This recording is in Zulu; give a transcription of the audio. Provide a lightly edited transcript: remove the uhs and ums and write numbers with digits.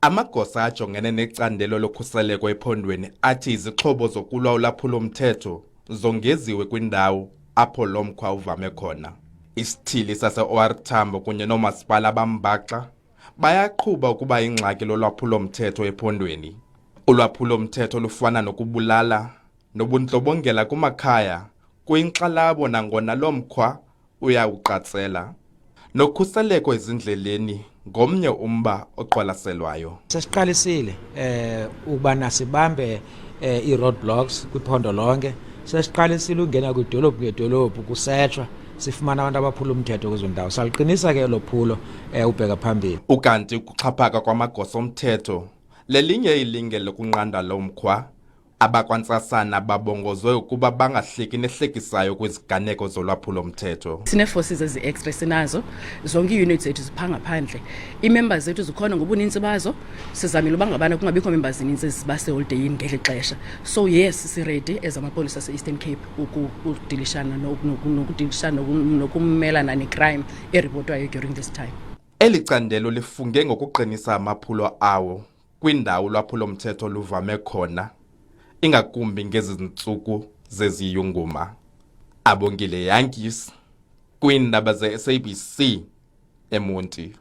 Amagosa ajongene necandelo lokhuseleko ephondweni athi izixhobo zokulwa ulwaphulo-mthetho zongeziwe kwindawo apho lo mkhwa uvame khona. Isithili sase-OR Tambo kunye noomasipala abambaxa bayaqhuba ukuba ingxaki lolwaphulo-mthetho ephondweni. Ulwaphulo-mthetho lufana nokubulala nobundlobongela kumakhaya kuyinxalabo nangona lo mkhwa uyawuqatsela. Nokhuseleko ezindleleni ngomnye umba oqwalaselwayo. Sesiqalisile ukuba nasibambe i-roadblocks kwiphondo lonke. Sesiqalisile ungena kwidolophu ngedolophu kusetshwa sifumana abantu abaphula umthetho kwezo ndawo. Saliqinisa ke lo phulo ubheka phambili. Ukanti ukuxhaphaka kwamagosa omthetho lelinye ilinge lokunqanda lo mkhwa. Abakwantsasana babongozwe ukuba bangahleki nehlekisayo kwiziganeko zolwaphulo-mthetho. Sine-forces ezi-extra sinazo, zonke ii-units zethu zipha ngaphandle. Ii-members zethu zikhona ngobuninzi bazo, sizamile uba ngabana kungabikho members zininzi ezibase-holideyini ngeli xesha. So yes, siredi as amapolisa ase-Eastern Cape ukudilishana nokumelana necrime eripotwayo during this time. Eli candelo lifunge ngokuqinisa amaphulo awo kwindawo ulwaphulo-mthetho luvame khona, ingakumbi ngezi ntsuku zeziyunguma. Abongile Yankees, kwiindaba ze-SABC eMonti.